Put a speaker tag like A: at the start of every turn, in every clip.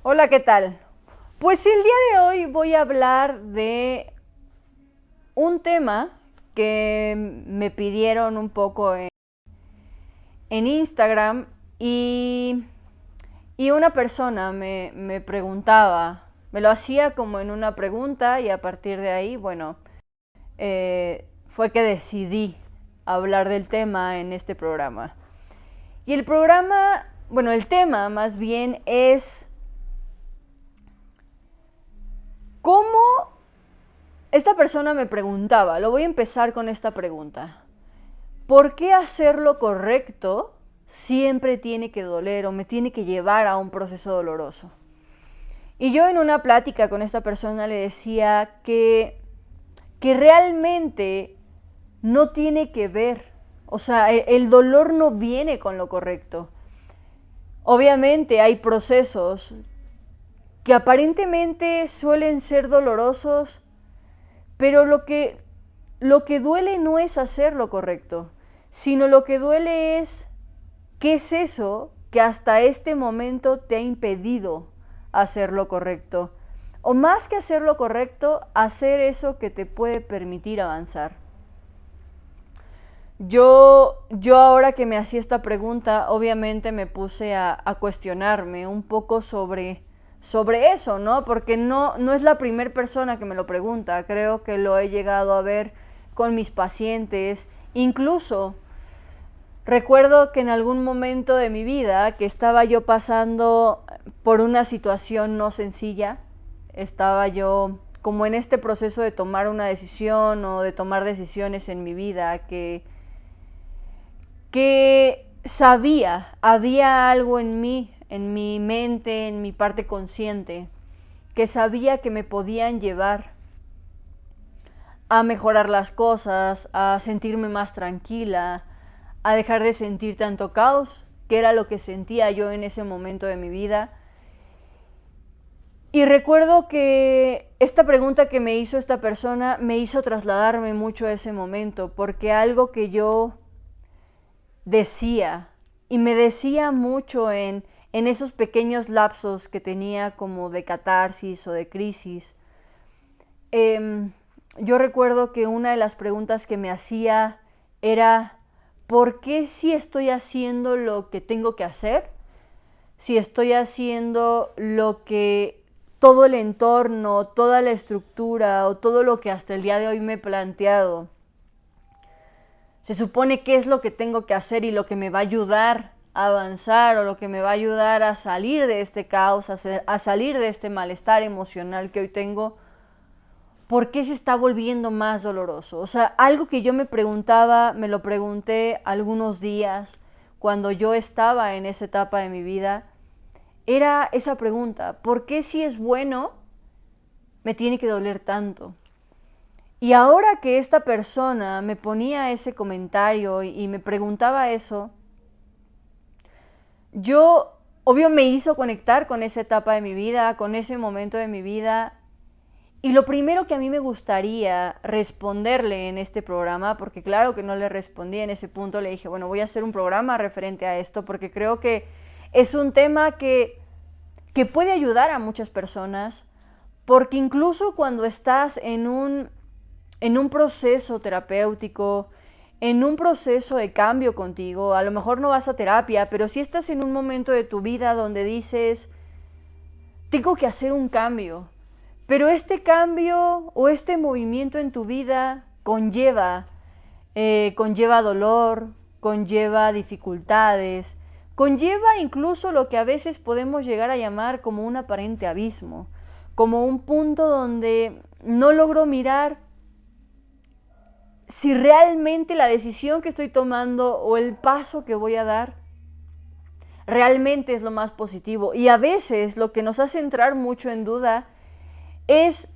A: Hola, ¿qué tal? Pues el día de hoy voy a hablar de un tema que me pidieron un poco en Instagram y una persona me preguntaba, me lo hacía como en una pregunta y a partir de ahí, bueno, fue que decidí hablar del tema en este programa. Y el programa, bueno, el tema más bien es cómo. Esta persona me preguntaba, lo voy a empezar con esta pregunta. ¿Por qué hacer lo correcto siempre tiene que doler o me tiene que llevar a un proceso doloroso? Y yo en una plática con esta persona le decía que realmente no tiene que ver, o sea, el dolor no viene con lo correcto. Obviamente hay procesos que aparentemente suelen ser dolorosos, pero lo que duele no es hacer lo correcto, sino lo que duele es qué es eso que hasta este momento te ha impedido hacer lo correcto. O más que hacer lo correcto, hacer eso que te puede permitir avanzar. Yo ahora que me hacía esta pregunta, obviamente me puse a cuestionarme un poco sobre eso, ¿no? Porque no es la primera persona que me lo pregunta, creo que lo he llegado a ver con mis pacientes, incluso recuerdo que en algún momento de mi vida que estaba yo pasando por una situación no sencilla, estaba yo como en este proceso de tomar una decisión o de tomar decisiones en mi vida que sabía, había algo en mí, en mi mente, en mi parte consciente, que sabía que me podían llevar a mejorar las cosas, a sentirme más tranquila, a dejar de sentir tanto caos, que era lo que sentía yo en ese momento de mi vida. Y recuerdo que esta pregunta que me hizo esta persona me hizo trasladarme mucho a ese momento, porque algo que yo decía, y me decía mucho en esos pequeños lapsos que tenía como de catarsis o de crisis. Yo recuerdo que una de las preguntas que me hacía era, ¿por qué si estoy haciendo lo que tengo que hacer? Si estoy haciendo lo que todo el entorno, toda la estructura o todo lo que hasta el día de hoy me he planteado se supone qué es lo que tengo que hacer y lo que me va a ayudar a avanzar o lo que me va a ayudar a salir de este caos, a salir de este malestar emocional que hoy tengo, ¿por qué se está volviendo más doloroso? O sea, algo que yo me preguntaba, me lo pregunté algunos días cuando yo estaba en esa etapa de mi vida, era esa pregunta, ¿por qué si es bueno me tiene que doler tanto? Y ahora que esta persona me ponía ese comentario y me preguntaba eso, yo, obvio, me hizo conectar con esa etapa de mi vida, con ese momento de mi vida. Y lo primero que a mí me gustaría responderle en este programa, porque claro que no le respondí en ese punto, le dije, bueno, voy a hacer un programa referente a esto, porque creo que es un tema que puede ayudar a muchas personas, porque incluso cuando estás en un proceso terapéutico, en un proceso de cambio contigo, a lo mejor no vas a terapia, pero si estás en un momento de tu vida donde dices, tengo que hacer un cambio, pero este cambio o este movimiento en tu vida conlleva dolor, conlleva dificultades, conlleva incluso lo que a veces podemos llegar a llamar como un aparente abismo, como un punto donde no logro mirar si realmente la decisión que estoy tomando o el paso que voy a dar realmente es lo más positivo. Y a veces lo que nos hace entrar mucho en duda es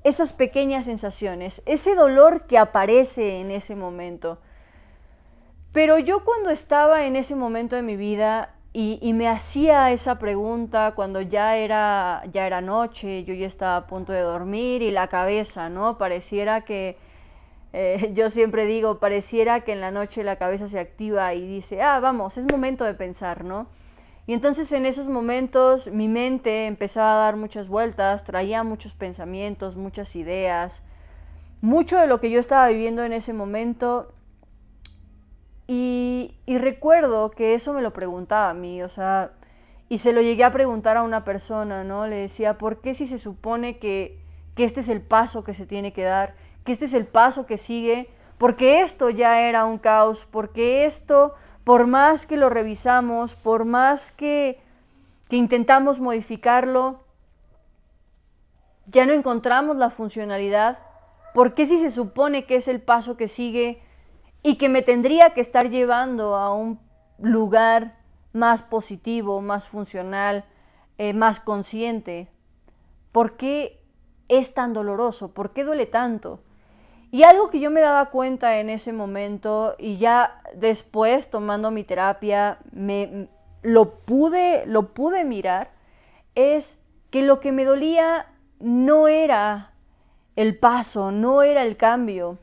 A: esas pequeñas sensaciones, ese dolor que aparece en ese momento. Pero yo cuando estaba en ese momento de mi vida y me hacía esa pregunta cuando ya era noche, yo ya estaba a punto de dormir y la cabeza, ¿no? Pareciera que, yo siempre digo, pareciera que en la noche la cabeza se activa y dice, vamos, es momento de pensar, ¿no? Y entonces en esos momentos mi mente empezaba a dar muchas vueltas, traía muchos pensamientos, muchas ideas, mucho de lo que yo estaba viviendo en ese momento. Y recuerdo que eso me lo preguntaba a mí, o sea, y se lo llegué a preguntar a una persona, ¿no? Le decía, ¿por qué si se supone que este es el paso que se tiene que dar, que este es el paso que sigue? Porque esto ya era un caos, porque esto, por más que lo revisamos, por más que intentamos modificarlo, ya no encontramos la funcionalidad. ¿Por qué si se supone que es el paso que sigue y que me tendría que estar llevando a un lugar más positivo, más funcional, más consciente? ¿Por qué es tan doloroso? ¿Por qué duele tanto? Y algo que yo me daba cuenta en ese momento, y ya después tomando mi terapia lo pude mirar, es que lo que me dolía no era el paso, no era el cambio,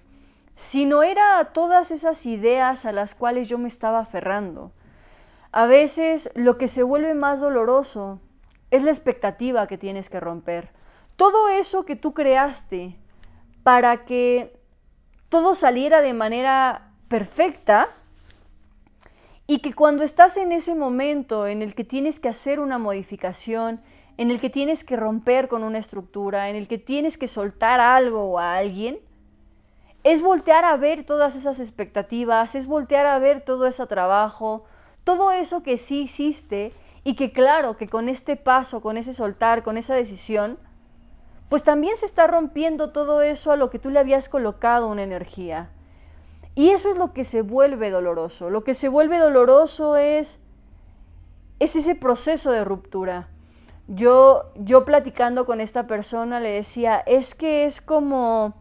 A: sino era todas esas ideas a las cuales yo me estaba aferrando. A veces lo que se vuelve más doloroso es la expectativa que tienes que romper. Todo eso que tú creaste para que todo saliera de manera perfecta, y que cuando estás en ese momento en el que tienes que hacer una modificación, en el que tienes que romper con una estructura, en el que tienes que soltar algo o a alguien, es voltear a ver todas esas expectativas, es voltear a ver todo ese trabajo, todo eso que sí hiciste, y que claro, que con este paso, con ese soltar, con esa decisión, pues también se está rompiendo todo eso a lo que tú le habías colocado una energía. Y eso es lo que se vuelve doloroso. Lo que se vuelve doloroso es ese proceso de ruptura. Yo platicando con esta persona le decía, es que es como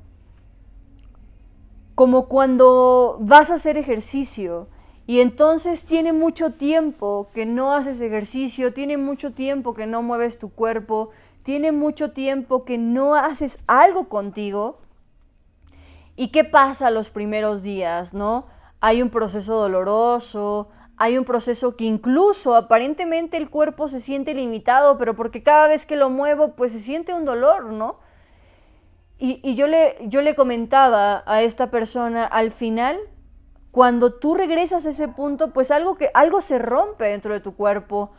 A: cuando vas a hacer ejercicio y entonces tiene mucho tiempo que no haces ejercicio, tiene mucho tiempo que no mueves tu cuerpo, tiene mucho tiempo que no haces algo contigo. ¿Y qué pasa los primeros días, no? Hay un proceso doloroso, hay un proceso que incluso aparentemente el cuerpo se siente limitado, pero porque cada vez que lo muevo, pues se siente un dolor, ¿no? Y yo le comentaba a esta persona, al final, cuando tú regresas a ese punto, pues algo se rompe dentro de tu cuerpo,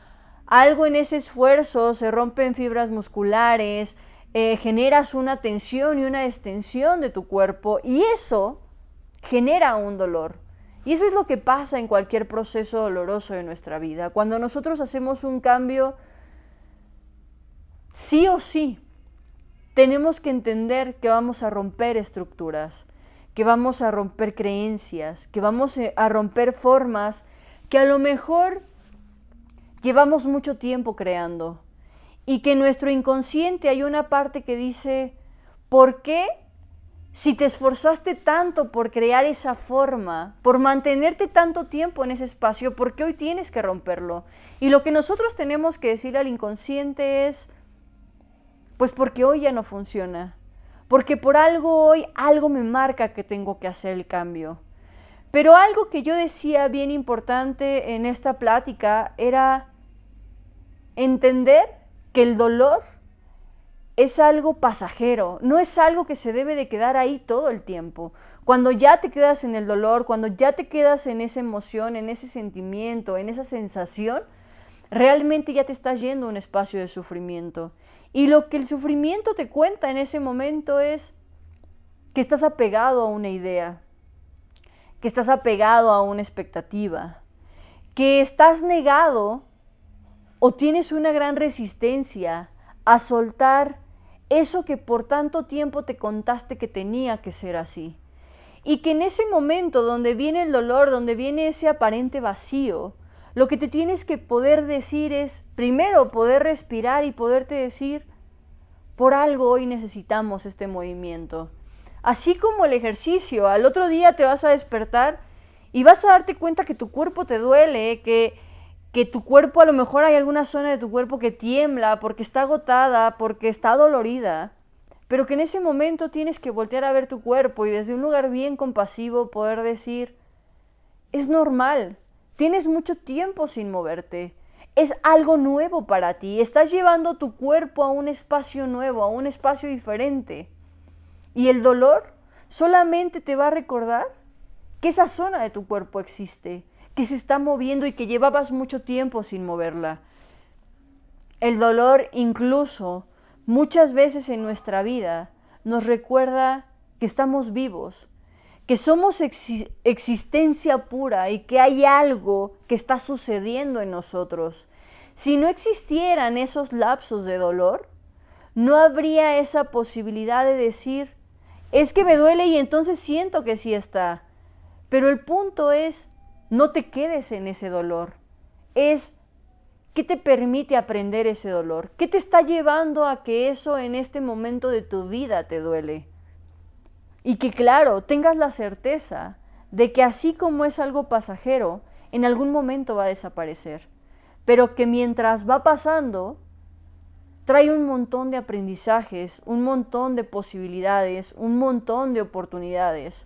A: algo en ese esfuerzo, se rompen fibras musculares, generas una tensión y una extensión de tu cuerpo, y eso genera un dolor. Y eso es lo que pasa en cualquier proceso doloroso de nuestra vida. Cuando nosotros hacemos un cambio, sí o sí, tenemos que entender que vamos a romper estructuras, que vamos a romper creencias, que vamos a romper formas que a lo mejor llevamos mucho tiempo creando. Y que en nuestro inconsciente hay una parte que dice, ¿por qué si te esforzaste tanto por crear esa forma, por mantenerte tanto tiempo en ese espacio, por qué hoy tienes que romperlo? Y lo que nosotros tenemos que decir al inconsciente es, pues porque hoy ya no funciona, porque por algo hoy algo me marca que tengo que hacer el cambio. Pero algo que yo decía bien importante en esta plática era entender que el dolor es algo pasajero, no es algo que se debe de quedar ahí todo el tiempo. Cuando ya te quedas en el dolor, cuando ya te quedas en esa emoción, en ese sentimiento, en esa sensación, realmente ya te estás yendo a un espacio de sufrimiento. Y lo que el sufrimiento te cuenta en ese momento es que estás apegado a una idea, que estás apegado a una expectativa, que estás negado o tienes una gran resistencia a soltar eso que por tanto tiempo te contaste que tenía que ser así. Y que en ese momento donde viene el dolor, donde viene ese aparente vacío, lo que te tienes que poder decir es, primero, poder respirar y poderte decir, por algo hoy necesitamos este movimiento. Así como el ejercicio, al otro día te vas a despertar y vas a darte cuenta que tu cuerpo te duele, que tu cuerpo, a lo mejor hay alguna zona de tu cuerpo que tiembla porque está agotada, porque está dolorida, pero que en ese momento tienes que voltear a ver tu cuerpo y desde un lugar bien compasivo poder decir, es normal, tienes mucho tiempo sin moverte, es algo nuevo para ti. Estás llevando tu cuerpo a un espacio nuevo, a un espacio diferente. Y el dolor solamente te va a recordar que esa zona de tu cuerpo existe, que se está moviendo y que llevabas mucho tiempo sin moverla. El dolor incluso muchas veces en nuestra vida nos recuerda que estamos vivos, que somos existencia pura y que hay algo que está sucediendo en nosotros. Si no existieran esos lapsos de dolor, no habría esa posibilidad de decir, es que me duele y entonces siento que sí está. Pero el punto es, no te quedes en ese dolor. Es, ¿qué te permite aprender ese dolor? ¿Qué te está llevando a que eso en este momento de tu vida te duele? Y que claro, tengas la certeza de que así como es algo pasajero, en algún momento va a desaparecer. Pero que mientras va pasando, trae un montón de aprendizajes, un montón de posibilidades, un montón de oportunidades.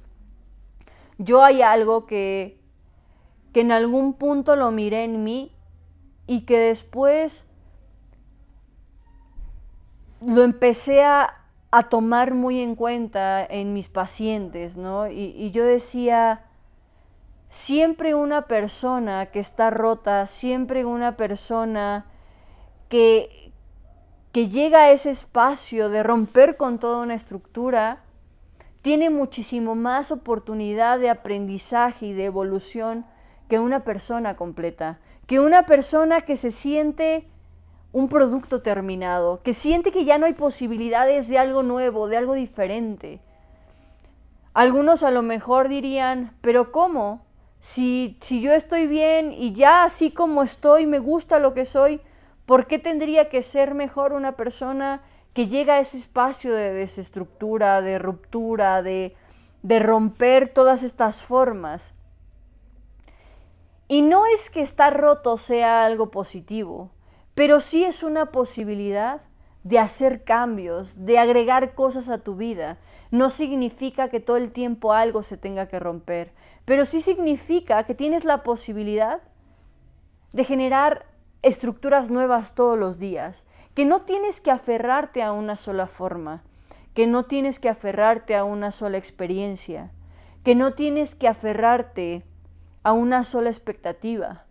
A: Yo hay algo que en algún punto lo miré en mí y que después lo empecé a tomar muy en cuenta en mis pacientes, ¿no? Y yo decía, siempre una persona que está rota, siempre una persona que llega a ese espacio de romper con toda una estructura, tiene muchísimo más oportunidad de aprendizaje y de evolución que una persona completa, que una persona que se siente un producto terminado, que siente que ya no hay posibilidades de algo nuevo, de algo diferente. Algunos a lo mejor dirían, pero ¿cómo? Si yo estoy bien y ya así como estoy, me gusta lo que soy, ¿por qué tendría que ser mejor una persona que llega a ese espacio de desestructura, de ruptura, de romper todas estas formas? Y no es que estar roto sea algo positivo, pero sí es una posibilidad de hacer cambios, de agregar cosas a tu vida. No significa que todo el tiempo algo se tenga que romper, pero sí significa que tienes la posibilidad de generar estructuras nuevas todos los días, que no tienes que aferrarte a una sola forma, que no tienes que aferrarte a una sola experiencia, que no tienes que aferrarte a una sola expectativa,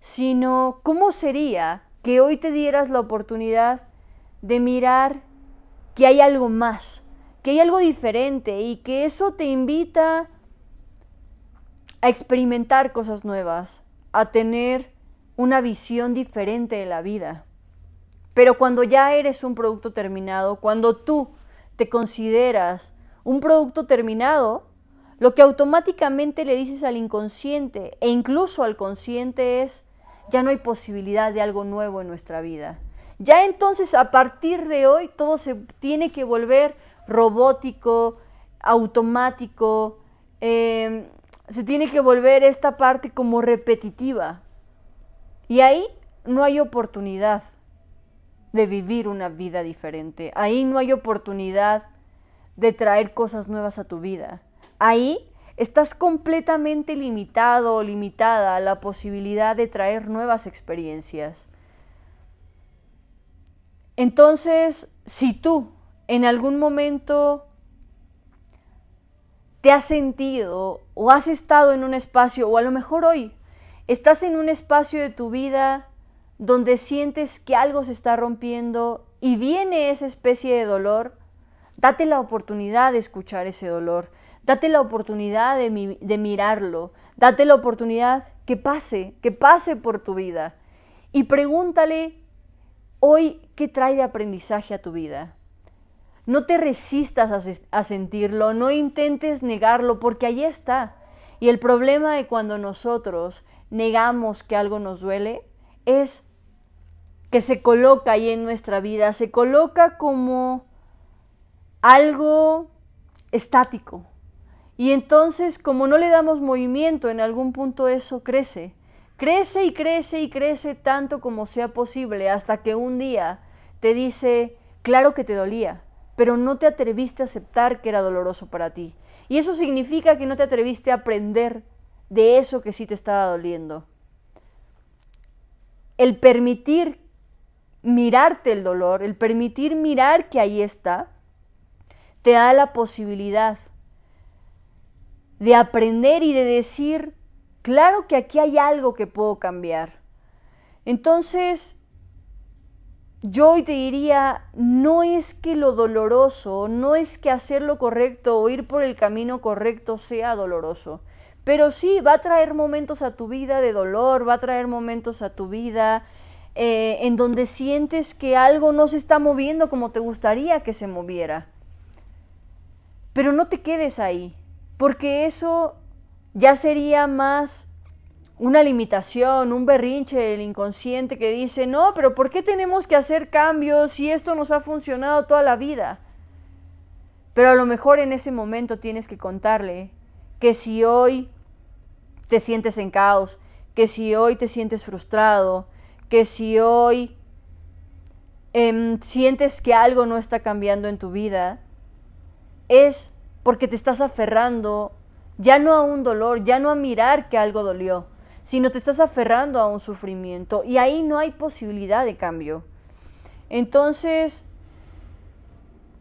A: sino cómo sería que hoy te dieras la oportunidad de mirar que hay algo más, que hay algo diferente y que eso te invita a experimentar cosas nuevas, a tener una visión diferente de la vida. Pero cuando ya eres un producto terminado, cuando tú te consideras un producto terminado, lo que automáticamente le dices al inconsciente e incluso al consciente es, ya no hay posibilidad de algo nuevo en nuestra vida. Ya entonces a partir de hoy todo se tiene que volver robótico, automático, se tiene que volver esta parte como repetitiva. Y ahí no hay oportunidad de vivir una vida diferente. Ahí no hay oportunidad de traer cosas nuevas a tu vida. Ahí estás completamente limitado o limitada a la posibilidad de traer nuevas experiencias. Entonces, si tú en algún momento te has sentido o has estado en un espacio, o a lo mejor hoy estás en un espacio de tu vida donde sientes que algo se está rompiendo y viene esa especie de dolor, date la oportunidad de escuchar ese dolor, date la oportunidad de mirarlo, date la oportunidad que pase por tu vida y pregúntale hoy qué trae de aprendizaje a tu vida. No te resistas a sentirlo, no intentes negarlo porque ahí está. Y el problema de cuando nosotros negamos que algo nos duele es que se coloca ahí en nuestra vida, se coloca como algo estático. Y entonces, como no le damos movimiento, en algún punto eso crece. Crece y crece y crece tanto como sea posible hasta que un día te dice, claro que te dolía, pero no te atreviste a aceptar que era doloroso para ti. Y eso significa que no te atreviste a aprender de eso que sí te estaba doliendo. el permitir mirarte el dolor, el permitir mirar que ahí está, te da la posibilidad de aprender y de decir, claro que aquí hay algo que puedo cambiar. Entonces, yo hoy te diría, no es que lo doloroso, no es que hacer lo correcto o ir por el camino correcto sea doloroso, pero sí va a traer momentos a tu vida de dolor, va a traer momentos a tu vida en donde sientes que algo no se está moviendo como te gustaría que se moviera. Pero no te quedes ahí, porque eso ya sería más una limitación, un berrinche del inconsciente que dice, no, pero ¿por qué tenemos que hacer cambios si esto nos ha funcionado toda la vida? Pero a lo mejor en ese momento tienes que contarle que si hoy te sientes en caos, que si hoy te sientes frustrado, que si hoy sientes que algo no está cambiando en tu vida, es porque te estás aferrando ya no a un dolor, ya no a mirar que algo dolió, sino te estás aferrando a un sufrimiento y ahí no hay posibilidad de cambio. Entonces,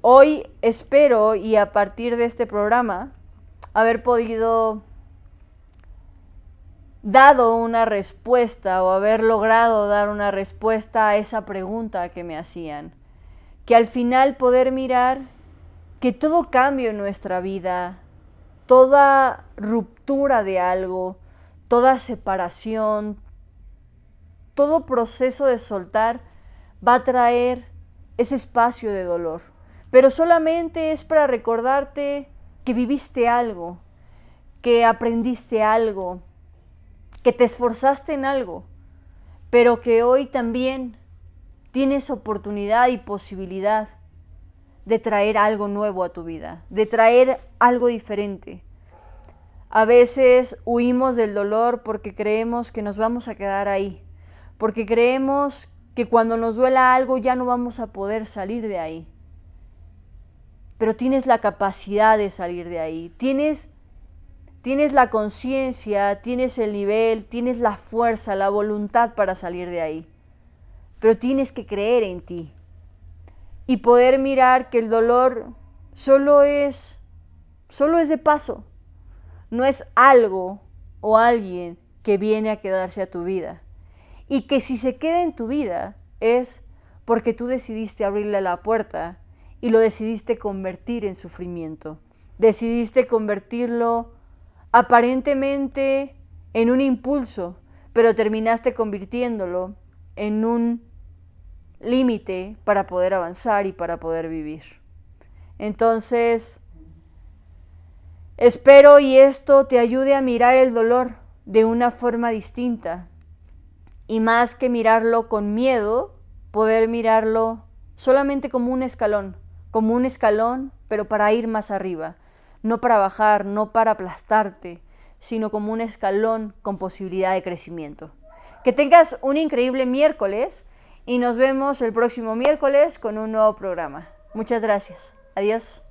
A: hoy espero, y a partir de este programa, haber podido dado una respuesta o haber logrado dar una respuesta a esa pregunta que me hacían. Que al final poder mirar que todo cambio en nuestra vida, toda ruptura de algo, toda separación, todo proceso de soltar va a traer ese espacio de dolor. Pero solamente es para recordarte que viviste algo, que aprendiste algo, que te esforzaste en algo, pero que hoy también tienes oportunidad y posibilidad de traer algo nuevo a tu vida, de traer algo diferente. A veces huimos del dolor porque creemos que nos vamos a quedar ahí, porque creemos que cuando nos duela algo ya no vamos a poder salir de ahí. Pero tienes la capacidad de salir de ahí, tienes la conciencia, tienes el nivel, tienes la fuerza, la voluntad para salir de ahí. Pero tienes que creer en ti y poder mirar que el dolor solo es de paso. No es algo o alguien que viene a quedarse a tu vida. Y que si se queda en tu vida es porque tú decidiste abrirle la puerta y lo decidiste convertir en sufrimiento. Decidiste convertirlo aparentemente en un impulso, pero terminaste convirtiéndolo en un límite para poder avanzar y para poder vivir. Entonces, espero y esto te ayude a mirar el dolor de una forma distinta y más que mirarlo con miedo, poder mirarlo solamente como un escalón, pero para ir más arriba. No para bajar, no para aplastarte, sino como un escalón con posibilidad de crecimiento. Que tengas un increíble miércoles y nos vemos el próximo miércoles con un nuevo programa. Muchas gracias. Adiós.